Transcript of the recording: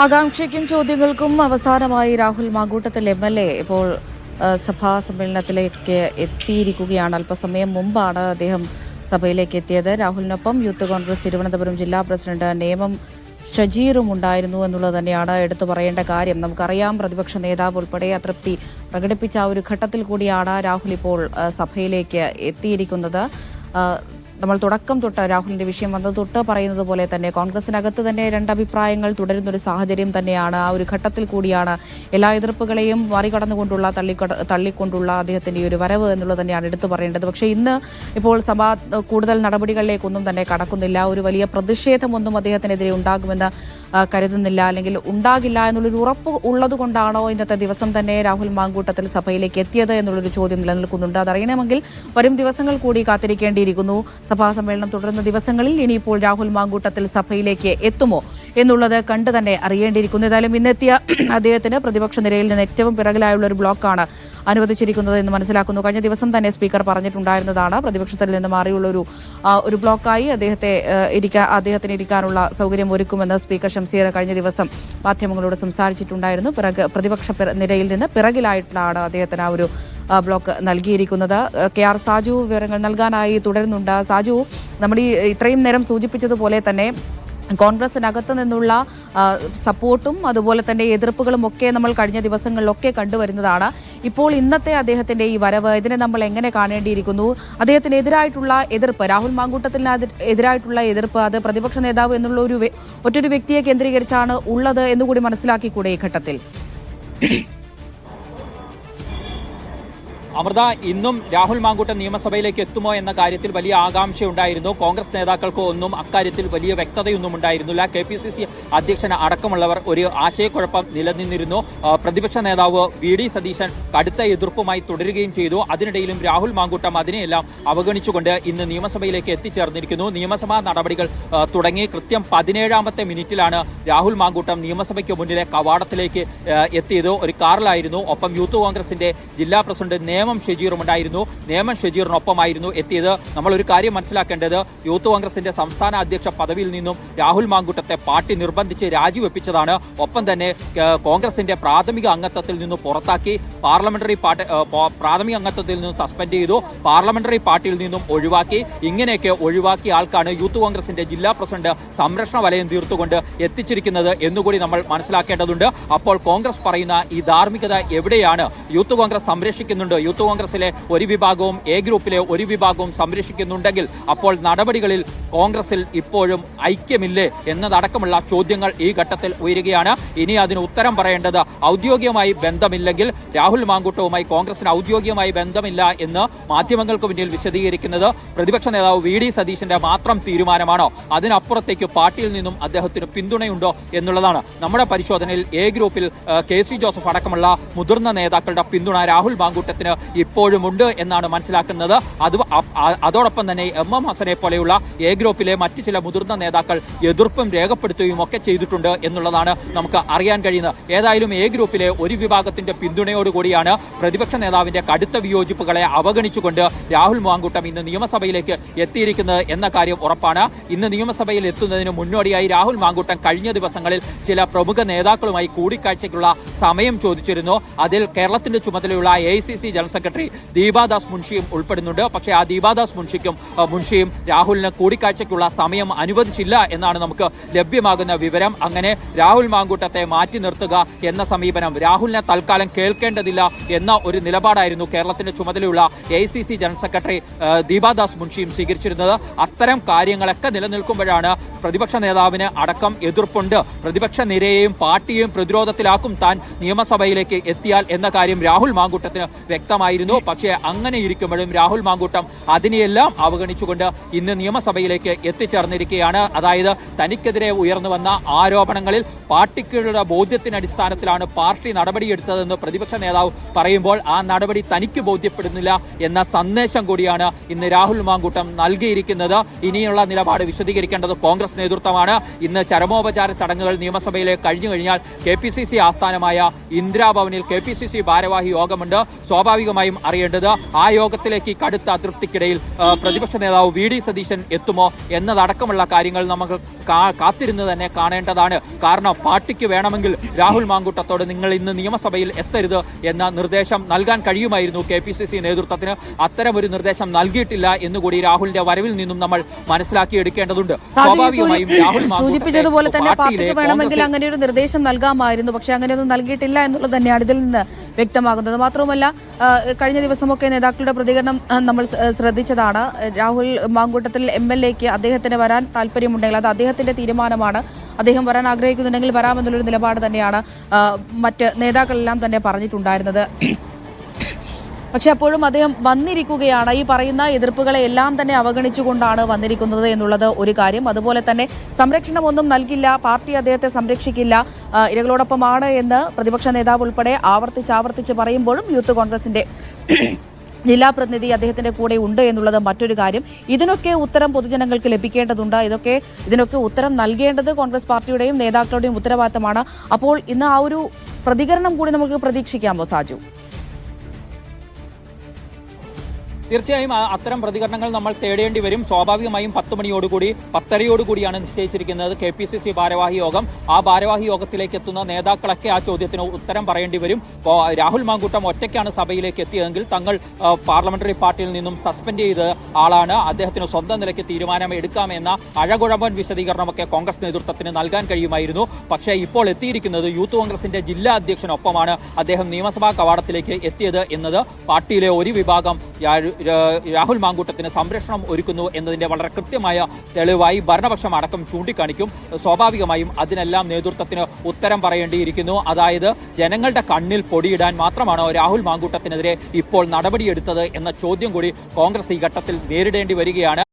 ആകാംക്ഷയ്ക്കും ചോദ്യങ്ങൾക്കും അവസാനമായി രാഹുൽ മാങ്കൂട്ടത്തിൽ MLA ഇപ്പോൾ സഭാ സമ്മേളനത്തിലേക്ക് എത്തിയിരിക്കുകയാണ്. അല്പസമയം മുമ്പാണ് അദ്ദേഹം സഭയിലേക്ക് എത്തിയത്. രാഹുലിനൊപ്പം യൂത്ത് കോൺഗ്രസ് തിരുവനന്തപുരം ജില്ലാ പ്രസിഡന്റ് നേമം ഷജീറും ഉണ്ടായിരുന്നു എന്നുള്ളത് തന്നെയാണ് എടുത്തു പറയേണ്ട കാര്യം. നമുക്കറിയാം, പ്രതിപക്ഷ നേതാവ് ഉൾപ്പെടെ അതൃപ്തി പ്രകടിപ്പിച്ച ഒരു ഘട്ടത്തിൽ കൂടിയാണ് രാഹുൽ ഇപ്പോൾ സഭയിലേക്ക് എത്തിയിരിക്കുന്നത്. നമ്മൾ തുടക്കം തൊട്ട് രാഹുലിന്റെ വിഷയം വന്നത് തൊട്ട് പറയുന്നത് പോലെ തന്നെ കോൺഗ്രസിനകത്ത് തന്നെ രണ്ടഭിപ്രായങ്ങൾ തുടരുന്നൊരു സാഹചര്യം തന്നെയാണ്. ആ ഒരു ഘട്ടത്തിൽ കൂടിയാണ് എല്ലാ എതിർപ്പുകളെയും മറികടന്നുകൊണ്ടുള്ള തള്ളിക്കൊണ്ടുള്ള അദ്ദേഹത്തിന്റെ ഈ ഒരു വരവ് എന്നുള്ളത് തന്നെയാണ് എടുത്തു പറയേണ്ടത്. പക്ഷേ ഇന്ന് ഇപ്പോൾ സഭ കൂടുതൽ നടപടികളിലേക്കൊന്നും തന്നെ കടക്കുന്നില്ല. ഒരു വലിയ പ്രതിഷേധമൊന്നും അദ്ദേഹത്തിനെതിരെ ഉണ്ടാകുമെന്ന് കരുതുന്നില്ല, അല്ലെങ്കിൽ ഉണ്ടാകില്ല എന്നുള്ളൊരു ഉറപ്പ് ഉള്ളതുകൊണ്ടാണോ ഇന്നത്തെ ദിവസം തന്നെ രാഹുൽ മാങ്കൂട്ടത്തിൽ സഭയിലേക്ക് എത്തിയത് എന്നുള്ളൊരു ചോദ്യം നിലനിൽക്കുന്നുണ്ട്. അതറിയണമെങ്കിൽ വരും ദിവസങ്ങൾ കൂടി കാത്തിരിക്കേണ്ടിയിരിക്കുന്നു. സഭാ സമ്മേളനം തുടരുന്ന ദിവസങ്ങളിൽ ഇനിയിപ്പോൾ രാഹുൽ മാങ്കൂട്ടത്തിൽ സഭയിലേക്ക് എത്തുമോ എന്നുള്ളത് കണ്ടു തന്നെ അറിയേണ്ടിയിരിക്കുന്നു. ഏതായാലും ഇന്നെത്തിയ അദ്ദേഹത്തിന് പ്രതിപക്ഷ നിരയിൽ നിന്ന് ഏറ്റവും പിറകിലായുള്ള ഒരു ബ്ലോക്കാണ് അനുവദിച്ചിരിക്കുന്നത് എന്ന് മനസ്സിലാക്കുന്നു. കഴിഞ്ഞ ദിവസം തന്നെ സ്പീക്കർ പറഞ്ഞിട്ടുണ്ടായിരുന്നതാണ് പ്രതിപക്ഷത്തിൽ നിന്ന് മാറിയുള്ള ഒരു ബ്ലോക്കായി അദ്ദേഹത്തിന് ഇരിക്കാനുള്ള സൗകര്യം ഒരുക്കുമെന്ന് സ്പീക്കർ ഷംസീർ കഴിഞ്ഞ ദിവസം മാധ്യമങ്ങളോട് സംസാരിച്ചിട്ടുണ്ടായിരുന്നു. പ്രതിപക്ഷ നിരയിൽ നിന്ന് പിറകിലായിട്ടാണ് അദ്ദേഹത്തിന് ആ ഒരു ബ്ലോക്ക് നൽകിയിരിക്കുന്നത്. KR സാജു വിവരങ്ങൾ നൽകാനായി തുടരുന്നുണ്ട്. സാജു, നമ്മൾ ഇത്രയും നേരം സൂചിപ്പിച്ചതുപോലെ തന്നെ കോൺഗ്രസിനകത്ത് നിന്നുള്ള സപ്പോർട്ടും അതുപോലെ തന്നെ എതിർപ്പുകളും ഒക്കെ നമ്മൾ കഴിഞ്ഞ ദിവസങ്ങളിലൊക്കെ കണ്ടുവരുന്നതാണ്. ഇപ്പോൾ ഇന്നത്തെ അദ്ദേഹത്തിന്റെ ഈ വരവ്, ഇതിനെ നമ്മൾ എങ്ങനെ കാണേണ്ടിയിരിക്കുന്നു? അദ്ദേഹത്തിന് എതിരായിട്ടുള്ള എതിർപ്പ്, രാഹുൽ മാങ്കൂട്ടത്തിന് എതിരായിട്ടുള്ള എതിർപ്പ്, അത് പ്രതിപക്ഷ നേതാവ് എന്നുള്ള ഒറ്റൊരു വ്യക്തിയെ കേന്ദ്രീകരിച്ചാണ് ഉള്ളത് എന്നുകൂടി മനസ്സിലാക്കിക്കൂടെ ഈ ഘട്ടത്തിൽ? അമൃത, ഇന്നും രാഹുൽ മാങ്കൂട്ടം നിയമസഭയിലേക്ക് എത്തുമോ എന്ന കാര്യത്തിൽ വലിയ ആകാംക്ഷയുണ്ടായിരുന്നു. കോൺഗ്രസ് നേതാക്കൾക്ക് ഒന്നും അക്കാര്യത്തിൽ വലിയ വ്യക്തതയൊന്നും ഉണ്ടായിരുന്നില്ല. KPCC അധ്യക്ഷൻ അടക്കമുള്ളവർ ഒരു ആശയക്കുഴപ്പം നിലനിന്നിരുന്നു. പ്രതിപക്ഷ നേതാവ് VD സതീശൻ കടുത്ത എതിർപ്പുമായി തുടരുകയും ചെയ്തു. അതിനിടയിലും രാഹുൽ മാങ്കൂട്ടം അതിനെയെല്ലാം അവഗണിച്ചുകൊണ്ട് ഇന്ന് നിയമസഭയിലേക്ക് എത്തിച്ചേർന്നിരിക്കുന്നു. നിയമസഭാ നടപടികൾ തുടങ്ങി കൃത്യം 17ാമത്തെ മിനിറ്റിലാണ് രാഹുൽ മാങ്കൂട്ടം നിയമസഭയ്ക്ക് മുന്നിലെ കവാടത്തിലേക്ക് എത്തിയത്. ഒരു കാറിലായിരുന്നു. ഒപ്പം യൂത്ത് കോൺഗ്രസിന്റെ ജില്ലാ പ്രസിഡന്റ് നേമം ഷജീറും ഉണ്ടായിരുന്നു. നേമം ഷജീറിനൊപ്പമായിരുന്നു എത്തിയത്. നമ്മൾ ഒരു കാര്യം മനസ്സിലാക്കേണ്ടത്, യൂത്ത് കോൺഗ്രസിന്റെ സംസ്ഥാന അധ്യക്ഷ പദവിയിൽ നിന്നും രാഹുൽ മാങ്കൂട്ടത്തെ പാർട്ടി നിർബന്ധിച്ച് രാജിവെപ്പിച്ചതാണ്. ഒപ്പം തന്നെ കോൺഗ്രസിന്റെ പ്രാഥമിക അംഗത്വത്തിൽ നിന്നും പുറത്താക്കി, പ്രാഥമിക അംഗത്വത്തിൽ നിന്നും സസ്പെൻഡ് ചെയ്തു, പാർലമെന്ററി പാർട്ടിയിൽ നിന്നും ഒഴിവാക്കി. ഇങ്ങനെയൊക്കെ ഒഴിവാക്കിയ ആൾക്കാണ് യൂത്ത് കോൺഗ്രസിന്റെ ജില്ലാ പ്രസിഡന്റ് സംരക്ഷണ വലയം തീർത്തുകൊണ്ട് എത്തിച്ചിരിക്കുന്നത് എന്നുകൂടി നമ്മൾ മനസ്സിലാക്കേണ്ടതുണ്ട്. അപ്പോൾ കോൺഗ്രസ് പറയുന്ന ഈ ധാർമ്മികത എവിടെയാണ്? യൂത്ത് കോൺഗ്രസ് സംരക്ഷിക്കുന്നുണ്ട്, യൂത്ത് കോൺഗ്രസിലെ ഒരു വിഭാഗവും A ഗ്രൂപ്പിലെ ഒരു വിഭാഗവും സംരക്ഷിക്കുന്നുണ്ടെങ്കിൽ അപ്പോൾ നടപടികളിൽ കോൺഗ്രസിൽ ഇപ്പോഴും ഐക്യമില്ലേ എന്നതടക്കമുള്ള ചോദ്യങ്ങൾ ഈ ഘട്ടത്തിൽ ഉയരുകയാണ്. ഇനി അതിന് ഉത്തരം പറയേണ്ടത്, ഔദ്യോഗികമായി ബന്ധമില്ലെങ്കിൽ രാഹുൽ മാങ്കൂട്ടവുമായി കോൺഗ്രസിന് ഔദ്യോഗികമായി ബന്ധമില്ല എന്ന് മാധ്യമങ്ങൾക്ക് മുന്നിൽ വിശദീകരിക്കുന്നത് പ്രതിപക്ഷ നേതാവ് VD സതീശന്റെ മാത്രം തീരുമാനമാണോ? അതിനപ്പുറത്തേക്ക് പാർട്ടിയിൽ നിന്നും അദ്ദേഹത്തിന് പിന്തുണയുണ്ടോ എന്നുള്ളതാണ്. നമ്മുടെ പരിശോധനയിൽ A ഗ്രൂപ്പിൽ KC ജോസഫ് അടക്കമുള്ള മുതിർന്ന നേതാക്കളുടെ പിന്തുണ രാഹുൽ മാങ്കൂട്ടത്തിന് ഇപ്പോഴുമുണ്ട് എന്നാണ് മനസ്സിലാക്കുന്നത്. അതോടൊപ്പം തന്നെ MM ഹസനെ പോലെയുള്ള A ഗ്രൂപ്പിലെ മറ്റു ചില മുതിർന്ന നേതാക്കൾ എതിർപ്പും രേഖപ്പെടുത്തുകയും ഒക്കെ ചെയ്തിട്ടുണ്ട് എന്നുള്ളതാണ് നമുക്ക് അറിയാൻ കഴിയുന്നത്. ഏതായാലും A ഗ്രൂപ്പിലെ ഒരു വിഭാഗത്തിന്റെ പിന്തുണയോടുകൂടിയാണ് പ്രതിപക്ഷ നേതാവിന്റെ കടുത്ത വിയോജിപ്പുകളെ അവഗണിച്ചുകൊണ്ട് രാഹുൽ മാങ്കൂട്ടം ഇന്ന് നിയമസഭയിലേക്ക് എത്തിയിരിക്കുന്നത് എന്ന കാര്യം ഉറപ്പാണ്. ഇന്ന് നിയമസഭയിൽ എത്തുന്നതിന് മുന്നോടിയായി രാഹുൽ മാങ്കൂട്ടം കഴിഞ്ഞ ദിവസങ്ങളിൽ ചില പ്രമുഖ നേതാക്കളുമായി കൂടിക്കാഴ്ചയ്ക്കുള്ള സമയം ചോദിച്ചിരുന്നു. അതിൽ കേരളത്തിന്റെ ചുമതലയുള്ള AICC ജനറൽ സെക്രട്ടറി ദീപാദാസ് മുൻഷിയും ഉൾപ്പെടുന്നുണ്ട്. പക്ഷേ ആ ദീപാദാസ് മുൻഷിയും രാഹുലിന് കൂടിക്കാഴ്ചയ്ക്കുള്ള സമയം അനുവദിച്ചില്ല എന്നാണ് നമുക്ക് ലഭ്യമാകുന്ന വിവരം. അങ്ങനെ രാഹുൽ മാങ്കൂട്ടത്തെ മാറ്റി നിർത്തുക എന്ന സമീപനം, രാഹുലിനെ തൽക്കാലം കേൾക്കേണ്ടതില്ല എന്ന ഒരു നിലപാടായിരുന്നു കേരളത്തിന്റെ ചുമതലയുള്ള AICC ജനറൽ സെക്രട്ടറി ദീപാദാസ് മുൻഷിയും സ്വീകരിച്ചിരുന്നത്. അത്തരം കാര്യങ്ങളൊക്കെ നിലനിൽക്കുമ്പോഴാണ് പ്രതിപക്ഷ നേതാവിന് അടക്കം എതിർപ്പുണ്ട്, പ്രതിപക്ഷ നിരയെയും പാർട്ടിയെയും പ്രതിരോധത്തിലാക്കും താൻ നിയമസഭയിലേക്ക് എത്തിയാൽ എന്ന കാര്യം രാഹുൽ മാങ്കൂട്ടത്തിന് വ്യക്തമായിരുന്നു. പക്ഷേ അങ്ങനെ ഇരിക്കുമ്പോഴും രാഹുൽ മാങ്കൂട്ടം അതിനെയെല്ലാം അവഗണിച്ചുകൊണ്ട് ഇന്ന് നിയമസഭയിലേക്ക് എത്തിച്ചേർന്നിരിക്കുകയാണ്. അതായത് തനിക്കെതിരെ ഉയർന്നു വന്ന ആരോപണങ്ങളിൽ പാർട്ടിക്കുള്ള ബോധ്യത്തിന്റെ അടിസ്ഥാനത്തിലാണ് പാർട്ടി നടപടിയെടുത്തതെന്ന് പ്രതിപക്ഷ നേതാവ് പറയുമ്പോൾ ആ നടപടി തനിക്ക് ബോധ്യപ്പെടുന്നില്ല എന്ന സന്ദേശം കൂടിയാണ് ഇന്ന് രാഹുൽ മാങ്കൂട്ടം നൽകിയിരിക്കുന്നത്. ഇനിയുള്ള നിലപാട് വിശദീകരിക്കേണ്ടത് കോൺഗ്രസ് നേതൃത്വമാണ്. ഇന്ന് ചരമോപചാര ചടങ്ങുകൾ നിയമസഭയിലേക്ക് കഴിഞ്ഞു കഴിഞ്ഞാൽ KPCC ആസ്ഥാനമായ ഇന്ദിരാഭവനിൽ KPCC ഭാരവാഹി യോഗമുണ്ട്. സ്വാഭാവികമായി സ്വാഭാവികമായും അറിയേണ്ടത് ആ യോഗത്തിലേക്ക് കടുത്ത അതൃപ്തിക്കിടയിൽ പ്രതിപക്ഷ നേതാവ് വി.ഡി. സതീശൻ എത്തുമോ എന്നതടക്കമുള്ള കാര്യങ്ങൾ നമുക്ക് കാത്തിരുന്ന് തന്നെ കാണേണ്ടതാണ്. കാരണം പാർട്ടിക്ക് വേണമെങ്കിൽ രാഹുൽ മാങ്കൂട്ടത്തോട് നിങ്ങൾ ഇന്ന് നിയമസഭയിൽ എത്തരുത് എന്ന നിർദ്ദേശം നൽകാൻ കഴിയുമായിരുന്നു KPCC നേതൃത്വത്തിന്. അത്തരമൊരു നിർദ്ദേശം നൽകിയിട്ടില്ല എന്നുകൂടി രാഹുലിന്റെ വരവിൽ നിന്നും നമ്മൾ മനസ്സിലാക്കിയെടുക്കേണ്ടതുണ്ട്. സ്വാഭാവികമായും രാഹുൽ സൂചിപ്പിച്ചതുപോലെ തന്നെ പാർട്ടിക്ക് വേണമെങ്കിൽ അങ്ങനെ ഒരു നിർദ്ദേശം നൽകാമായിരുന്നു. പക്ഷെ അങ്ങനെയൊന്നും നൽകിയിട്ടില്ല എന്നുള്ളത് തന്നെയാണ് ഇതിൽ നിന്ന് വ്യക്തമാകുന്നത്. മാത്രവുമല്ല, കഴിഞ്ഞ ദിവസമൊക്കെ നേതാക്കളുടെ പ്രതികരണം നമ്മൾ ശ്രദ്ധിച്ചതാണ്. രാഹുൽ മാങ്കൂട്ടത്തിൽ MLAക്ക് അദ്ദേഹത്തിന് വരാൻ താല്പര്യമുണ്ടെങ്കിൽ അത് അദ്ദേഹത്തിന്റെ തീരുമാനമാണ്, അദ്ദേഹം വരാൻ ആഗ്രഹിക്കുന്നുണ്ടെങ്കിൽ വരാമെന്നുള്ളൊരു നിലപാട് തന്നെയാണ് മറ്റ് നേതാക്കളെല്ലാം തന്നെ പറഞ്ഞിട്ടുണ്ടായിരുന്നത്. പക്ഷെ അപ്പോഴും അദ്ദേഹം വന്നിരിക്കുകയാണ്. ഈ പറയുന്ന എതിർപ്പുകളെ എല്ലാം തന്നെ അവഗണിച്ചുകൊണ്ടാണ് വന്നിരിക്കുന്നത് എന്നുള്ളത് ഒരു കാര്യം. അതുപോലെ തന്നെ സംരക്ഷണമൊന്നും നൽകില്ല, പാർട്ടി അദ്ദേഹത്തെ സംരക്ഷിക്കില്ല, ഇരകളോടൊപ്പമാണ് എന്ന് പ്രതിപക്ഷ നേതാവ് ഉൾപ്പെടെ ആവർത്തിച്ച് പറയുമ്പോഴും യൂത്ത് കോൺഗ്രസിന്റെ ജില്ലാ പ്രതിനിധി അദ്ദേഹത്തിന്റെ കൂടെ ഉണ്ട് എന്നുള്ളത് മറ്റൊരു കാര്യം. ഇതിനൊക്കെ ഉത്തരം പൊതുജനങ്ങൾക്ക് ലഭിക്കേണ്ടതുണ്ട്. ഇതിനൊക്കെ ഉത്തരം നൽകേണ്ടത് കോൺഗ്രസ് പാർട്ടിയുടെയും നേതാക്കളുടെയും ഉത്തരവാദിത്തമാണ്. അപ്പോൾ ഇന്ന് ആ ഒരു പ്രതികരണം കൂടി നമുക്ക് പ്രതീക്ഷിക്കാമോ സാജു? തീർച്ചയായും അത്തരം പ്രതികരണങ്ങൾ നമ്മൾ തേടേണ്ടി വരും. സ്വാഭാവികമായും 10 മണിയോടുകൂടി 10:30 നിശ്ചയിച്ചിരിക്കുന്നത് KPCC ഭാരവാഹി യോഗം. ആ ഭാരവാഹി യോഗത്തിലേക്ക് എത്തുന്ന നേതാക്കളൊക്കെ ആ ചോദ്യത്തിന് ഉത്തരം പറയേണ്ടി വരും. രാഹുൽ മാങ്കൂട്ടം ഒറ്റയ്ക്കാണ് സഭയിലേക്ക് എത്തിയതെങ്കിൽ തങ്ങൾ പാർലമെന്ററി പാർട്ടിയിൽ നിന്നും സസ്പെൻഡ് ചെയ്ത ആളാണ്, അദ്ദേഹത്തിന് സ്വന്തം നിലയ്ക്ക് തീരുമാനം എടുക്കാമെന്ന അഴകുഴമ്പൻ വിശദീകരണമൊക്കെ കോൺഗ്രസ് നേതൃത്വത്തിന് നൽകാൻ കഴിയുമായിരുന്നു. പക്ഷേ ഇപ്പോൾ എത്തിയിരിക്കുന്നത് യൂത്ത് കോൺഗ്രസിന്റെ ജില്ലാ അധ്യക്ഷനൊപ്പമാണ്. അദ്ദേഹം നിയമസഭാ കവാടത്തിലേക്ക് എത്തിയത് എന്നത് പാർട്ടിയിലെ ഒരു വിഭാഗം രാഹുൽ മാങ്കൂട്ടത്തിന് സംരക്ഷണം ഒരുക്കുന്നു എന്നതിന്റെ വളരെ കൃത്യമായ തെളിവായി ഭരണപക്ഷം അടക്കം ചൂണ്ടിക്കാണിക്കും. സ്വാഭാവികമായും അതിനെല്ലാം നേതൃത്വത്തിന് ഉത്തരം പറയേണ്ടിയിരിക്കുന്നു. അതായത് ജനങ്ങളുടെ കണ്ണിൽ പൊടിയിടാൻ മാത്രമാണോ രാഹുൽ മാങ്കൂട്ടത്തിനെതിരെ ഇപ്പോൾ നടപടിയെടുത്തത് എന്ന ചോദ്യം കൂടി കോൺഗ്രസ് ഈ ഘട്ടത്തിൽ നേരിടേണ്ടി വരികയാണ്.